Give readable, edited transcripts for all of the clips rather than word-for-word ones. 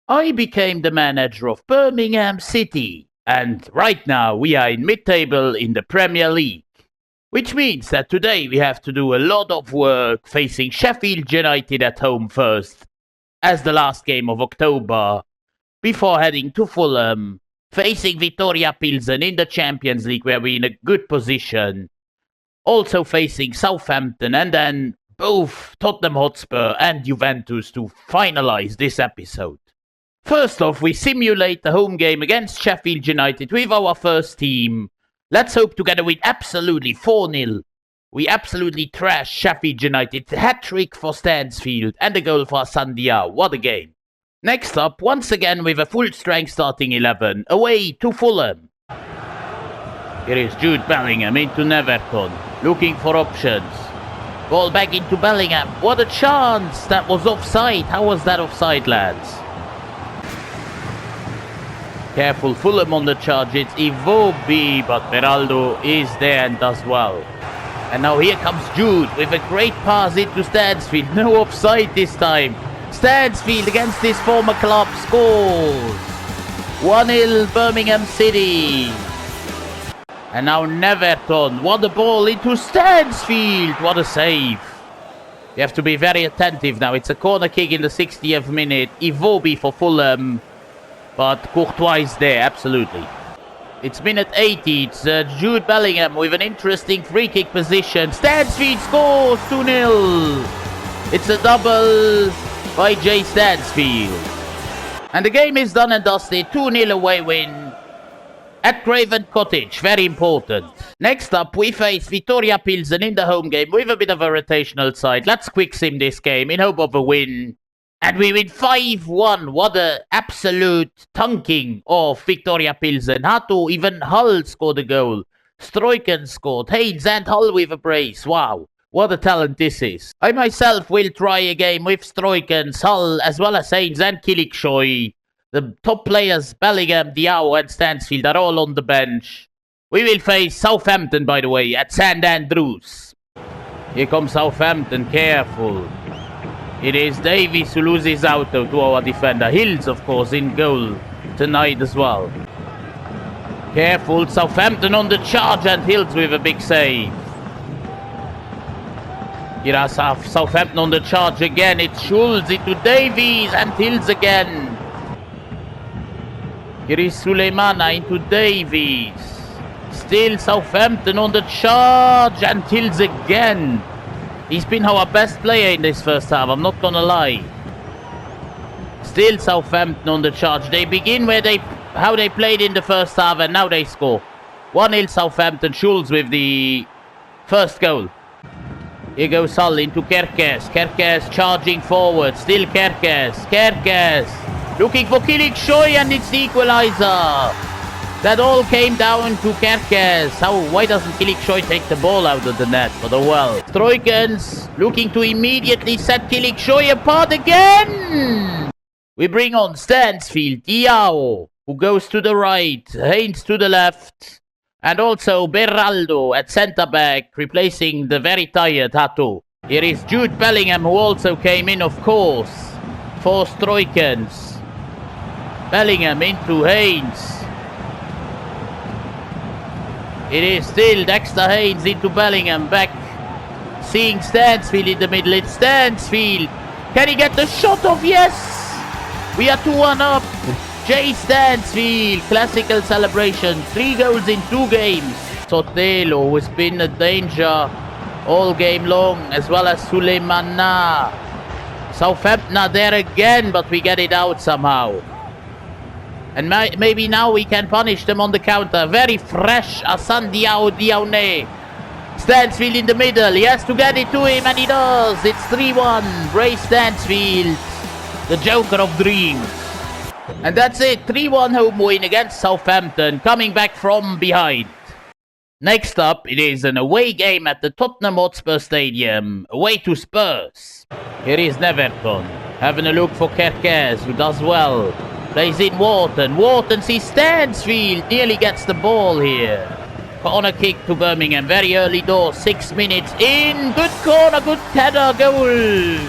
I became the manager of Birmingham City, and right now we are in mid-table in the Premier League. Which means that today we have to do a lot of work facing Sheffield United at home first, as the last game of October, before heading to Fulham, facing Viktoria Pilsen in the Champions League where we're in a good position, also facing Southampton and then both Tottenham Hotspur and Juventus to finalize this episode. First off, we simulate the home game against Sheffield United with our first team. Let's hope to get a win absolutely 4-0. We absolutely trashed Sheffield United, hat-trick for Stansfield and a goal for Sandia. What a game. Next up, once again with a full-strength starting 11, away to Fulham. Here is Jude Bellingham into Neverton, looking for options. Ball back into Bellingham. What a chance! That was offside. How was that offside, lads? Careful, Fulham on the charge. It's Iwobi, but Beraldo is there and does well. And now here comes Jude with a great pass into Stansfield. No offside this time. Stansfield against his former club scores. 1-0 Birmingham City. And now Neverton. What a ball into Stansfield. What a save. You have to be very attentive now. It's a corner kick in the 60th minute. Iwobi for Fulham. But Courtois is there, absolutely. It's minute 80. It's Jude Bellingham with an interesting free kick position. Stansfield scores 2-0. It's a double by Jay Stansfield. And the game is done and dusted. 2-0 away win at Craven Cottage. Very important. Next up, we face Viktoria Pilsen in the home game with a bit of a rotational side. Let's quick sim this game in hope of a win. And we win 5-1. What an absolute tanking of Viktoria Pilsen. Hato, even Hull scored a goal. Struycken scored. Haynes and Hull with a brace. Wow. What a talent this is. I myself will try a game with Struycken, Hull, as well as Haynes and Kilikshoi. The top players, Bellingham, Diao and Stansfield, are all on the bench. We will face Southampton, by the way, at St Andrews. Here comes Southampton. Careful. It is Davies who loses out to our defender. Hills, of course, in goal tonight as well. Careful, Southampton on the charge and Hills with a big save. Here are Southampton on the charge again. It's Schulz into Davies and Hills again. Here is Suleimana into Davies. Still Southampton on the charge and Hills again. He's been our best player in this first half, I'm not gonna lie. Still Southampton on the charge. They begin how they played in the first half and now they score. 1-0 Southampton. Schulz with the first goal. Here goes Hull into Kerkez. Kerkez charging forward. Still Kerkez. Kerkez looking for Kilikshoi and it's the equalizer. That all came down to Kerkez. Why doesn't Kilikshoi take the ball out of the net? But oh well. Struyckens looking to immediately set Kilikshoi apart again. We bring on Stansfield, Diao, who goes to the right, Haynes to the left, and also Beraldo at centre-back, replacing the very tired Hato. Here is Jude Bellingham, who also came in, of course, for Struyckens. Bellingham into Haynes. It is still Dexter Haynes into Bellingham, back seeing Stansfield in the middle. It's Stansfield. Can he get the shot off? Yes! We are 2-1 up. Jay Stansfield, classical celebration. 3 goals in 2 games. Sotelo, who's been a danger all game long, as well as Suleimana. Southampton are there again, but we get it out somehow. And maybe now we can punish them on the counter. Very fresh, Asan Diaune. Stansfield in the middle. He has to get it to him, and he does. It's 3-1. Ray Stansfield, the Joker of dreams. And that's it. 3-1 home win against Southampton, coming back from behind. Next up, it is an away game at the Tottenham Hotspur Stadium. Away to Spurs. Here is Neverton. Having a look for Kerkez, who does well. Plays in Wharton. Wharton sees Stansfield. Nearly gets the ball here. Corner kick to Birmingham. Very early door. 6 minutes in. Good corner. Good header. Goal.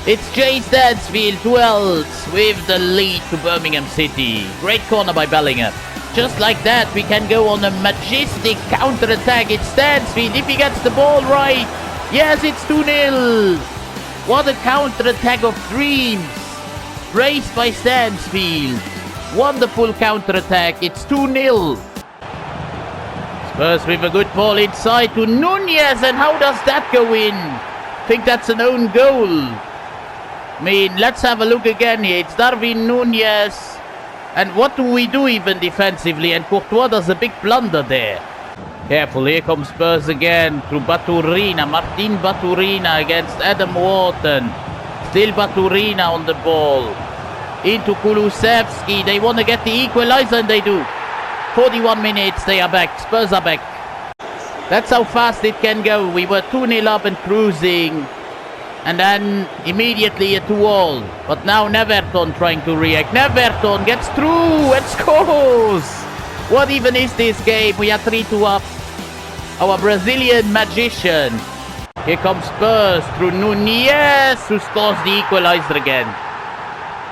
It's Jay Stansfield who else with the lead to Birmingham City. Great corner by Bellingham. Just like that, we can go on a majestic counter-attack. It's Stansfield if he gets the ball right. Yes, it's 2-0. What a counter-attack of dreams. Raced by Stansfield. Wonderful counter-attack. It's 2-0. Spurs with a good ball inside to Nunez. And how does that go in? I think that's an own goal. I mean, let's have a look again here. It's Darwin Nunez. And what do we do even defensively? And Courtois does a big blunder there. Careful, here comes Spurs again through Baturina. Martin Baturina against Adam Wharton. Still Baturina on the ball. Into Kulusevski. They want to get the equalizer and they do. 41 minutes, they are back. Spurs are back. That's how fast it can go. We were 2-0 up and cruising. And then immediately a 2-all. But now Neverton trying to react. Neverton gets through and scores! What even is this game? We are 3-2 up. Our Brazilian magician. Here comes Spurs through Nunez, who scores the equalizer again.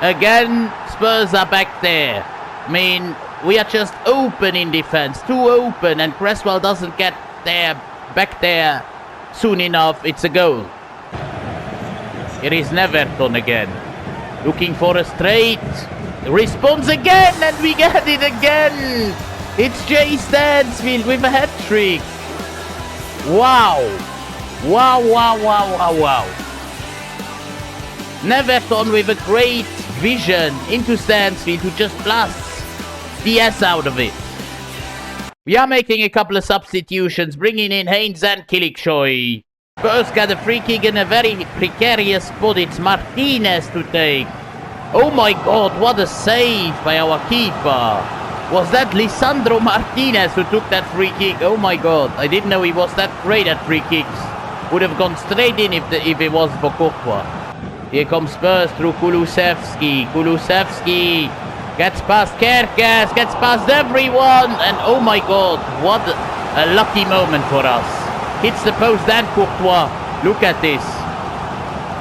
Again, Spurs are back there. I mean, we are just open in defense. Too open, and Cresswell doesn't get there, back there soon enough. It's a goal. Here is Neverton again. Looking for a straight. Responds again, and we get it again. It's Jay Stansfield with a hat-trick. Wow. Wow, wow, wow, wow, wow. Neverton with a great vision into Stansfield, who just blasts the S out of it. We are making a couple of substitutions, bringing in Haynes and Kiliksoy. Spurs got a free kick in a very precarious spot. It's Martinez to take. Oh my god, what a save by our keeper. Was that Lisandro Martinez who took that free kick? Oh my god, I didn't know he was that great at free kicks. Would have gone straight in if it was for Courtois. Here comes Spurs through Kulusevski. Kulusevski gets past Kerkez, gets past everyone. And oh my god, what a lucky moment for us. Hits the post and Courtois. Look at this.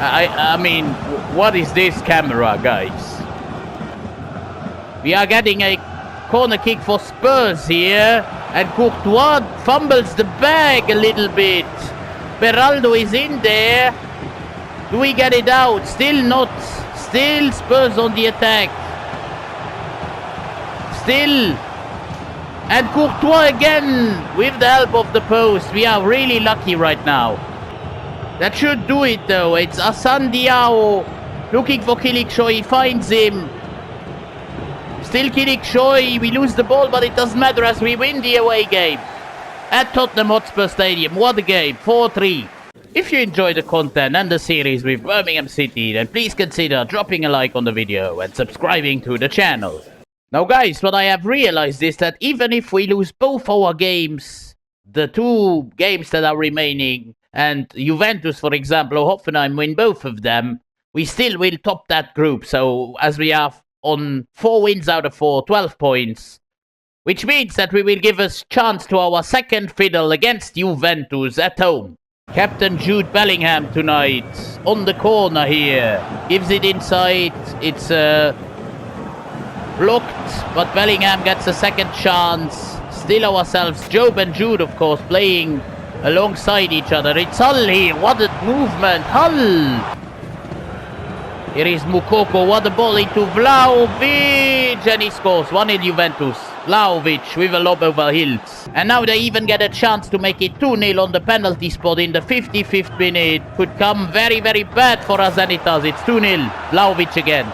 I mean, what is this camera, guys? We are getting a corner kick for Spurs here. And Courtois fumbles the bag a little bit. Beraldo is in there. Do we get it out? Still not. Still Spurs on the attack. Still. And Courtois again with the help of the post. We are really lucky right now. That should do it though. It's Hassan Diao looking for Kiliksoy. He finds him. Still Kiliksoy. We lose the ball, but it doesn't matter as we win the away game at Tottenham Hotspur Stadium. What a game. 4-3. If you enjoy the content and the series with Birmingham City, then please consider dropping a like on the video and subscribing to the channel. Now guys, what I have realized is that even if we lose both our games, the 2 games that are remaining, and Juventus, for example, or Hoffenheim win both of them, we still will top that group. So as we are on 4 wins out of 4, 12 points, which means that we will give a chance to our second fiddle against Juventus at home. Captain Jude Bellingham tonight on the corner here. Gives it inside. It's blocked, but Bellingham gets a second chance. Still ourselves, Job and Jude, of course, playing alongside each other. It's Hull here. What a movement. Hull. Here is Mukoko. What a ball into Vlahovic. And he scores. 1-0 Juventus. Vlahovic with a lob over Hills. And now they even get a chance to make it 2-0 on the penalty spot in the 55th minute. Could come very, very bad for us, and it does. It's 2-0. Vlahovic again.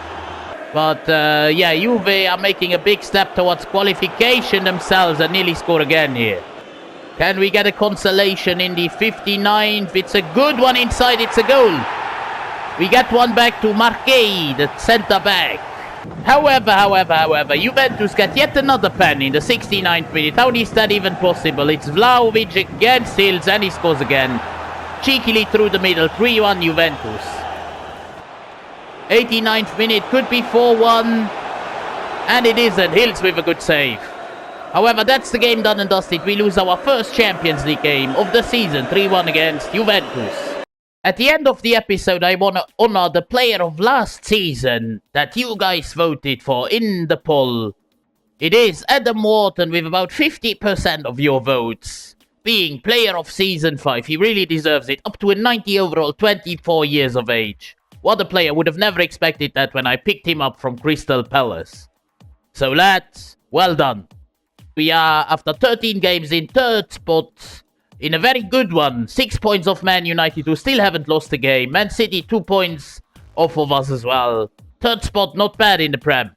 But yeah, Juve are making a big step towards qualification themselves and nearly score again here. Can we get a consolation in the 59th? It's a good one inside. It's a goal. We get one back to Marquez, the centre back. However, Juventus get yet another pen in the 69th minute. How is that even possible? It's Vlahovic against Hills, and he scores again. Cheekily through the middle. 3-1 Juventus. 89th minute, could be 4-1. And it isn't. Hills with a good save. However, that's the game done and dusted. We lose our first Champions League game of the season. 3-1 against Juventus. At the end of the episode, I want to honor the player of last season that you guys voted for in the poll. It is Adam Wharton with about 50% of your votes. Being player of season 5, he really deserves it. Up to a 90 overall, 24 years of age. What a player, would have never expected that when I picked him up from Crystal Palace. So lads, well done. We are, after 13 games, in third spot. In a very good one. 6 points off Man United, who still haven't lost a game. Man City 2 points off of us as well. Third spot, not bad in the Prem.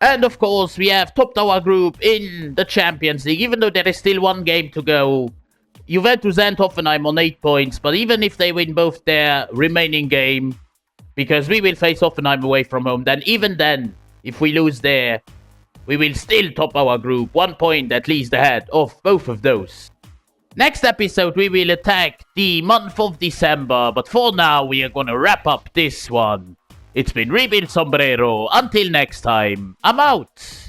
And of course, we have topped our group in the Champions League, even though there is still one game to go. Juventus and Hoffenheim on 8 points, but even if they win both their remaining game, because we will face Hoffenheim away from home, then even then, if we lose there, we will still top our group, 1 point at least ahead of both of those. Next episode, we will attack the month of December, but for now, we are gonna wrap up this one. It's been Rebuild Sombrero. Until next time, I'm out.